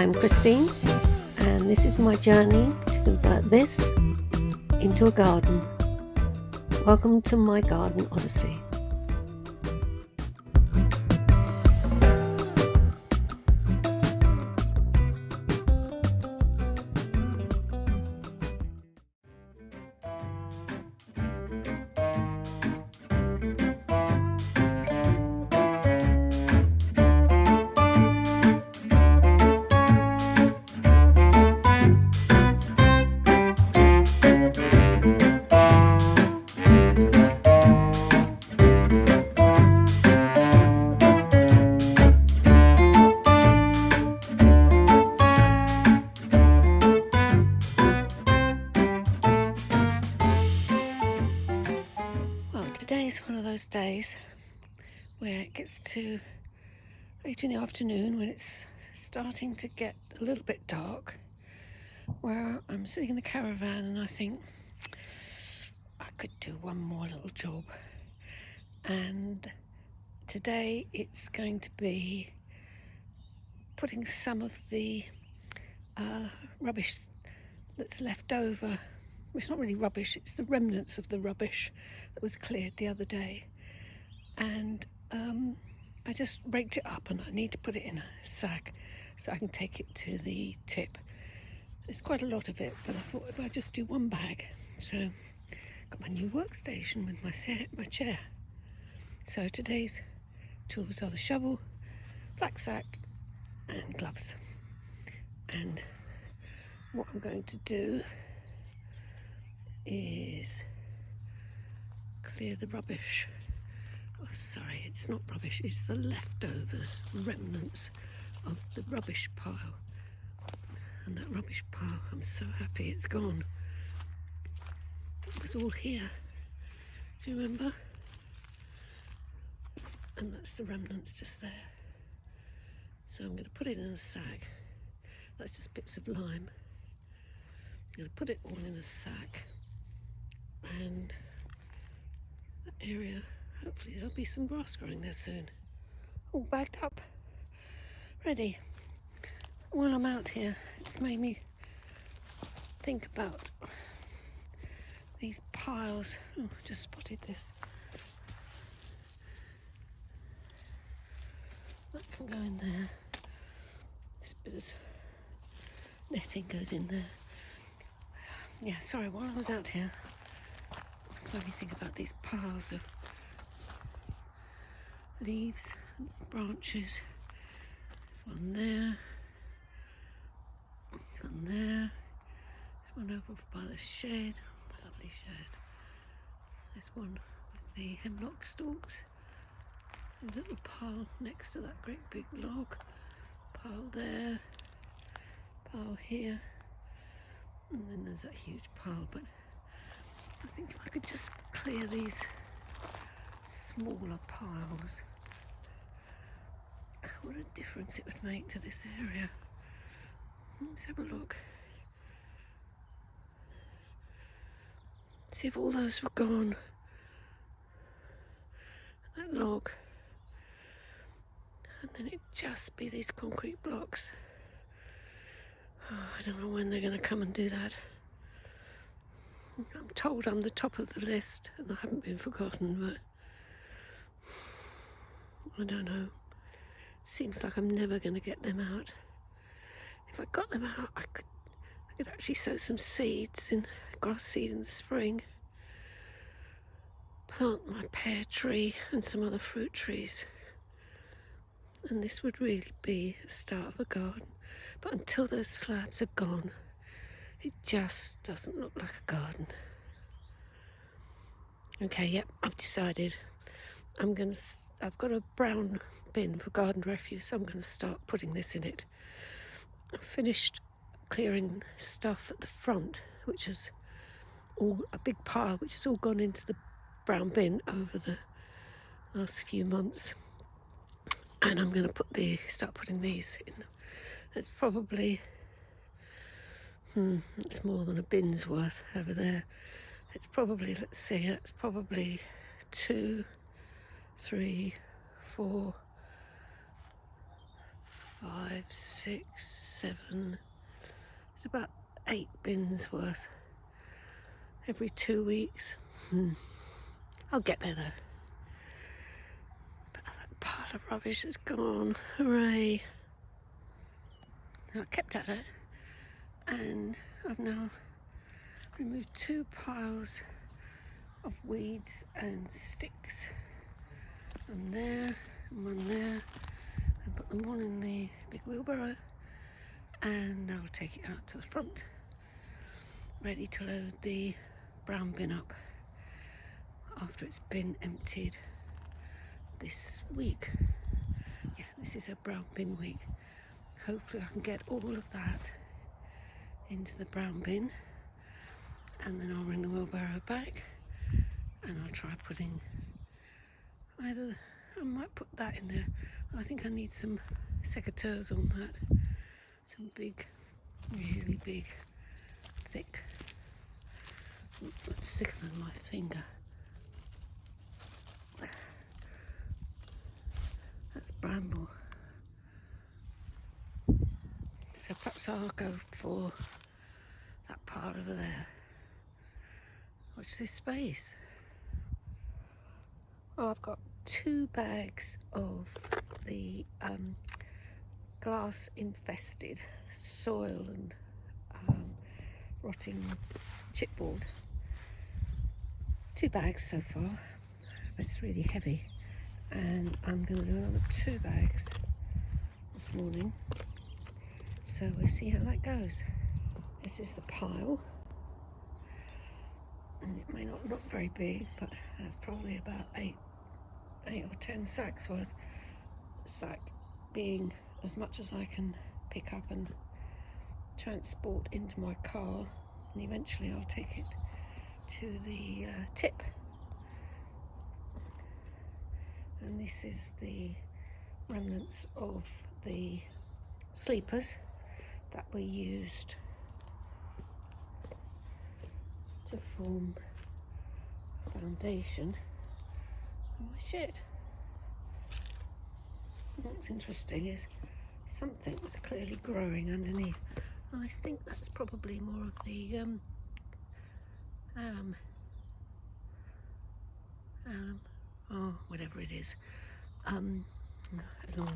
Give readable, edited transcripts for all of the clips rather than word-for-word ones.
I'm Christine, and this is my journey to convert this into a garden. Welcome to my Garden Odyssey. Today is one of those days where it gets to late in the afternoon when it's starting to get a little bit dark, where I'm sitting in the caravan and I think I could do one more little job. And today it's going to be putting some of the rubbish that's left over. It's not really rubbish, it's the remnants of the rubbish that was cleared the other day. And I just raked it up and I need to put it in a sack so I can take it to the tip. There's quite a lot of it, but I thought if I just do one bag. So got my new workstation with my chair. So today's tools are the shovel, black sack and gloves. And what I'm going to do is clear the rubbish. Oh, sorry, it's not rubbish, it's the leftovers, the remnants of the rubbish pile. And that rubbish pile, I'm so happy it's gone. It was all here, do you remember? And that's the remnants just there. So I'm going to put it in a sack. That's just bits of lime. I'm going to put it all in a sack. And that area, hopefully there'll be some grass growing there soon. All bagged up, ready. While I'm out here, it's made me think about these piles. Oh, I just spotted this. That can go in there. This bit of netting goes in there. Yeah, sorry, while I was out here, it's made me think about these piles of leaves and branches. There's one there, there's one there, there's one over by the shed, my lovely shed. There's one with the hemlock stalks, a little pile next to that great big log, pile there, pile here, and then there's that huge pile. But I think if I could just clear these smaller piles, what a difference it would make to this area. Let's have a look. See if all those were gone. That log. And then it'd just be these concrete blocks. Oh, I don't know when they're going to come and do that. I'm told I'm the top of the list and I haven't been forgotten, but I don't know. Seems like I'm never going to get them out. If I got them out, I could actually sow some seeds in grass seed in the spring. Plant my pear tree and some other fruit trees. And this would really be the start of a garden. But until those slabs are gone, it just doesn't look like a garden. Okay, yep, I've decided. I've got a brown bin for garden refuse, so I'm going to start putting this in it. I've finished clearing stuff at the front, which is all a big pile, which has all gone into the brown bin over the last few months. And I'm going to start putting these in. There's probably, it's more than a bin's worth over there. It's probably, let's see, it's probably 2, 3, 4, 5, 6, 7. It's about 8 bins worth every 2 weeks. I'll get there though. But that pile of rubbish is gone. Hooray! Now I kept at it, and I've now removed 2 piles of weeds and sticks. One there and one there. And put them all in the big wheelbarrow, and I'll take it out to the front, ready to load the brown bin up after it's been emptied this week. Yeah, this is a brown bin week. Hopefully I can get all of that into the brown bin, and then I'll bring the wheelbarrow back, and I'll try putting either, I might put that in there. I think I need some secateurs on that. Some big, really big, thick, it's thicker than my finger. That's bramble. So perhaps I'll go for that part over there. Watch this space. Oh, I've got 2 bags of the glass infested soil and rotting chipboard. 2 bags so far, but it's really heavy, and I'm going to do another 2 bags this morning, so we'll see how that goes. This is the pile, and it may not look very big, but that's probably about 8 or 10 sacks worth. A sack being as much as I can pick up and transport into my car, and eventually I'll take it to the tip. And this is the remnants of the sleepers that were used to form a foundation for my shed. What's interesting is something was clearly growing underneath. I think that's probably more of the alum, oh, whatever it is, along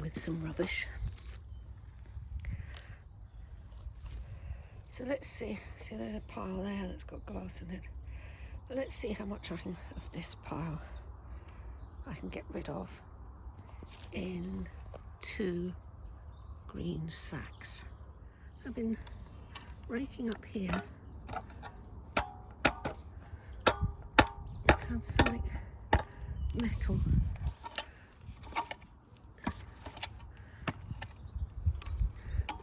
with some rubbish. So let's see there's a pile there that's got glass in it, but let's see how much of this pile I can get rid of in 2 green sacks. I've been raking up here. I found something metal.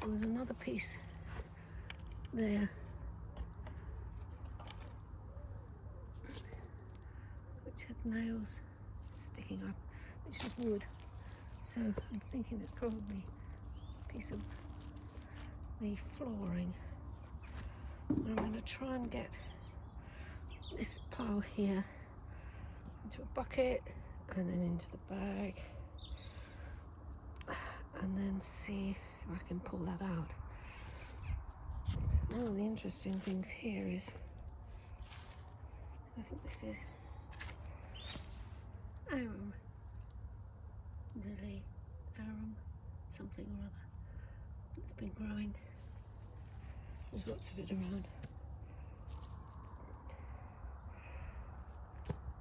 There was another piece there which had nails sticking up, which is wood. So I'm thinking it's probably a piece of the flooring. And I'm going to try and get this pile here into a bucket and then into the bag, and then see if I can pull that out. One of the interesting things here is, I think this is arum, lily, arum, something or other. It's been growing. There's lots of it around.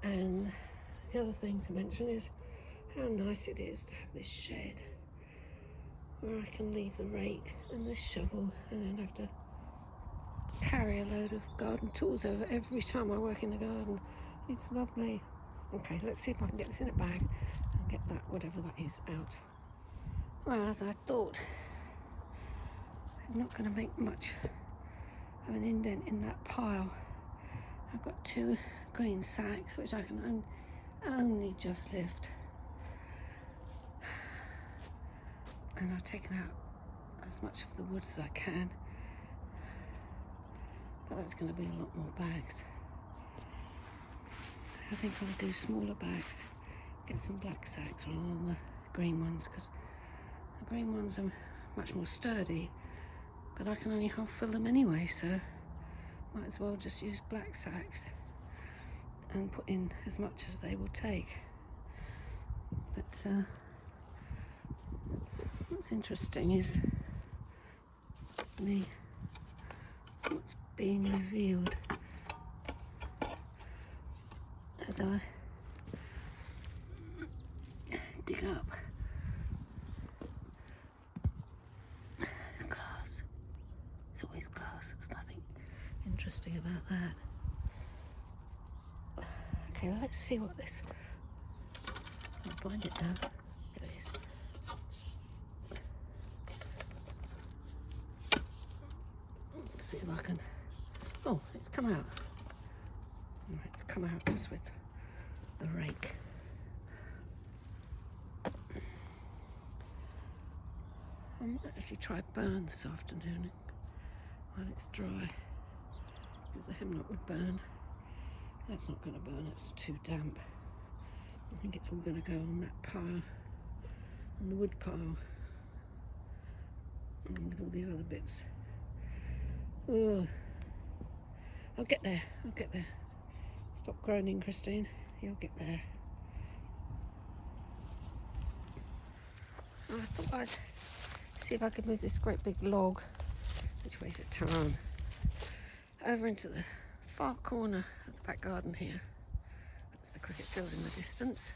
And the other thing to mention is how nice it is to have this shed where I can leave the rake and the shovel and then have to carry a load of garden tools over every time I work in the garden. It's lovely. Okay, let's see if I can get this in a bag and get that, whatever that is, out. Well, as I thought, I'm not going to make much of an indent in that pile. I've got 2 green sacks which I can only just lift, and I've taken out as much of the wood as I can, but that's going to be a lot more bags. I think I'll do smaller bags, get some black sacks rather than the green ones, because the green ones are much more sturdy, but I can only half fill them anyway, so might as well just use black sacks and put in as much as they will take. But what's interesting is what's being revealed as I dig up. Glass. It's always glass. There's nothing interesting about that. Okay, well, let's see what this. I'll find it now. Here it is. Let's see if I can. Oh, it's come out. Right, it's come out just with the rake. I might actually try burn this afternoon while it's dry, because the hemlock would burn. That's not going to burn, it's too damp. I think it's all going to go on that pile, on the wood pile, along with all these other bits. Oh, I'll get there, I'll get there. Stop groaning, Christine, you'll get there. I thought I'd see if I could move this great big log, which weighs a ton, over into the far corner of the back garden here. That's the cricket field in the distance.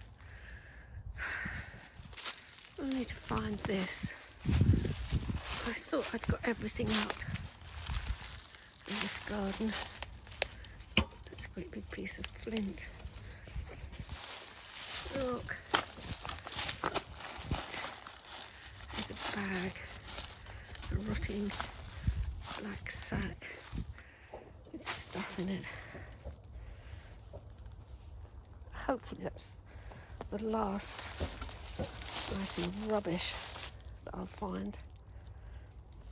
I need to find this. I thought I'd got everything out in this garden. That's a great big piece of flint. Look. There's a bag, a rotting black sack with stuff in it. Hopefully that's the last item of rubbish that I'll find.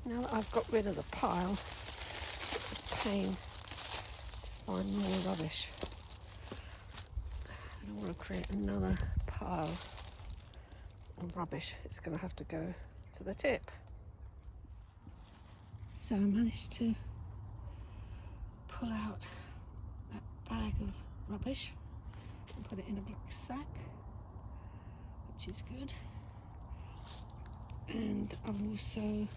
Now that I've got rid of the pile, it's a pain to find more rubbish. I don't want to create another pile of rubbish. It's going to have to go to the tip. So I managed to pull out that bag of rubbish and put it in a black sack, which is good. And I've also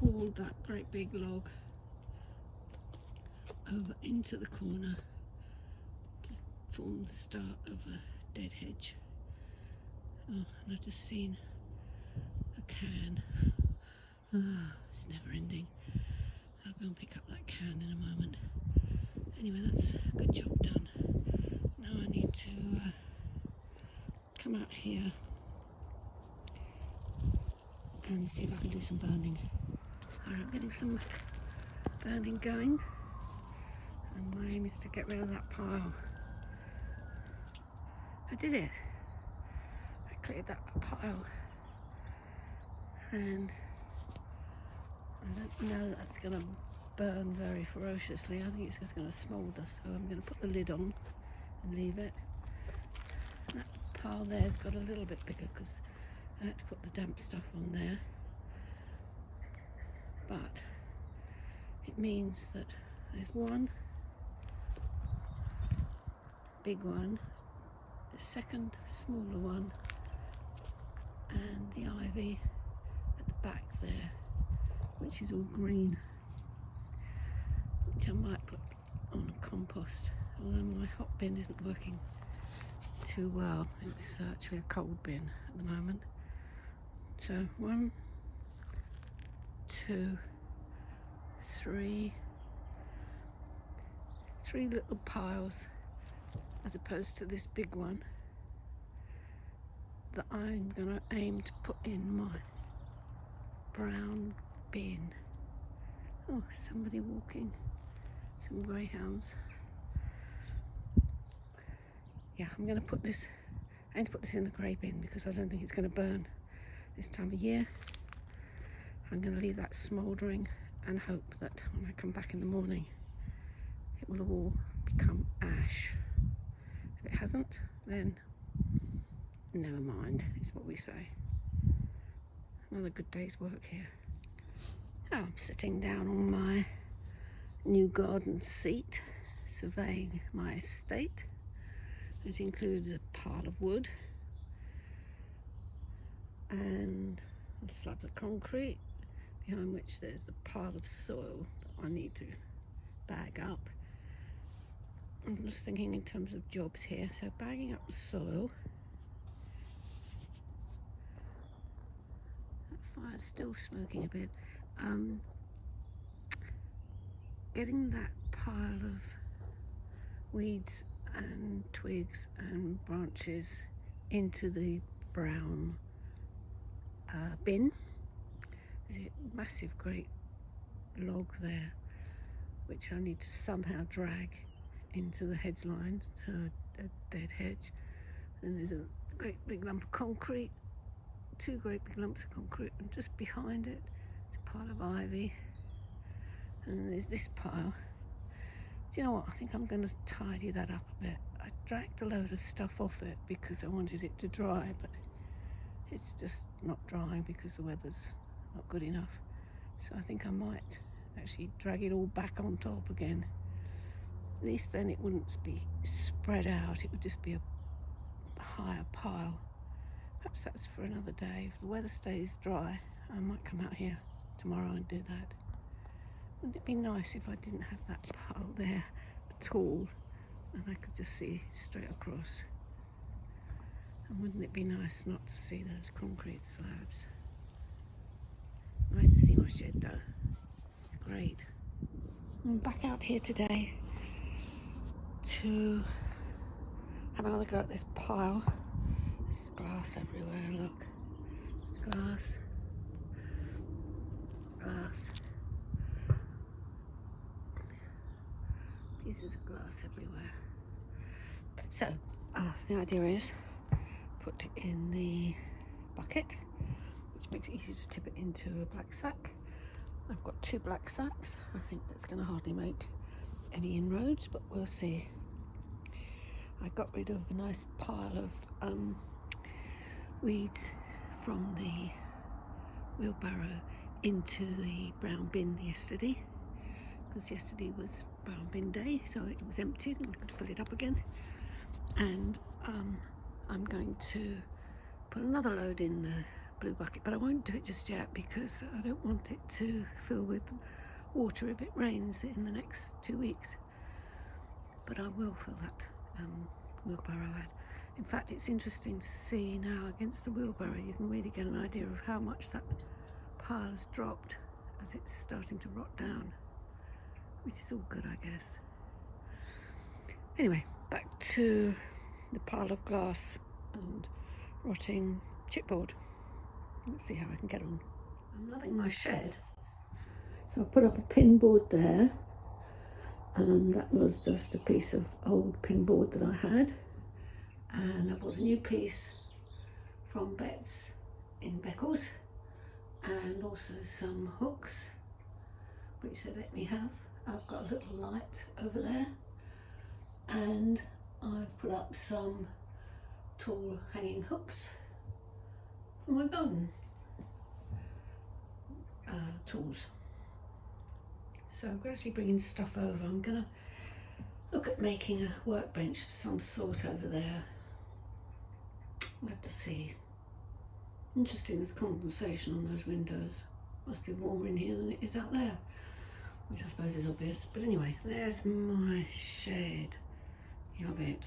hauled that great big log over into the corner to form the start of a dead hedge. Oh, and I've just seen a can. Oh, it's never ending. I'll go and pick up that can in a moment. Anyway, that's a good job done. Now I need to come out here and see if I can do some burning. Alright, I'm getting some burning going, and my aim is to get rid of that pile. I did it. I cleared that pile, and I don't know that that's going to burn very ferociously. I think it's just going to smoulder, so I'm going to put the lid on and leave it. That pile there's got a little bit bigger because I had to put the damp stuff on there, but it means that there's one big one, the second smaller one, and the ivy at the back there, which is all green, which I might put on compost, although my hot bin isn't working too well. It's actually a cold bin at the moment. So 1, 2, 3 little piles, as opposed to this big one that I'm gonna aim to put in my brown bin. Oh, somebody walking, some greyhounds. Yeah, I'm going to put this, I aim to put this in the grey bin because I don't think it's going to burn this time of year. I'm going to leave that smouldering and hope that when I come back in the morning it will all become ash. If it hasn't, then never mind, is what we say. Another good day's work here. Now I'm sitting down on my new garden seat, surveying my estate. It includes a pile of wood and slabs of concrete, behind which there's the pile of soil that I need to bag up. I'm just thinking in terms of jobs here, so bagging up the soil. That fire's still smoking a bit. Getting that pile of weeds and twigs and branches into the brown bin. There's a massive great log there which I need to somehow drag into the hedge line, so a dead hedge. And there's a great big lump of concrete, two great big lumps of concrete, and just behind it it's a pile of ivy, and there's this pile. Do you know what, I think I'm going to tidy that up a bit. I dragged a load of stuff off it because I wanted it to dry, but it's just not drying because the weather's not good enough. So I think I might actually drag it all back on top again. At least then it wouldn't be spread out, it would just be a higher pile. Perhaps that's for another day. If the weather stays dry, I might come out here tomorrow and do that. Wouldn't it be nice if I didn't have that pile there at all and I could just see straight across? And wouldn't it be nice not to see those concrete slabs? Nice to see my shed though. It's great. I'm back out here today to have another go at this pile. There's glass everywhere, look. There's glass. Pieces of glass everywhere. So, the idea is put it in the bucket, which makes it easy to tip it into a black sack. I've got 2 black sacks. I think that's going to hardly make any inroads, but we'll see. I got rid of a nice pile of weeds from the wheelbarrow into the brown bin yesterday, because yesterday was brown bin day, so it was emptied and I could fill it up again. And I'm going to put another load in the blue bucket, but I won't do it just yet because I don't want it to fill with water if it rains in the next 2 weeks. But I will fill that wheelbarrow out. In fact, it's interesting to see now against the wheelbarrow, you can really get an idea of how much that pile has dropped as it's starting to rot down, which is all good, I guess. Anyway, back to the pile of glass and rotting chipboard. Let's see how I can get on. I'm loving my shed. So I put up a pin board there, and that was just a piece of old pin board that I had. And I bought a new piece from Betts in Beccles, and also some hooks, which they let me have. I've got a little light over there, and I've put up some tall hanging hooks for my garden tools. So I'm gradually bringing stuff over. I'm gonna look at making a workbench of some sort over there. We'll have to see. Interesting, there's condensation on those windows. Must be warmer in here than it is out there, which I suppose is obvious. But anyway, there's my shed. You love it.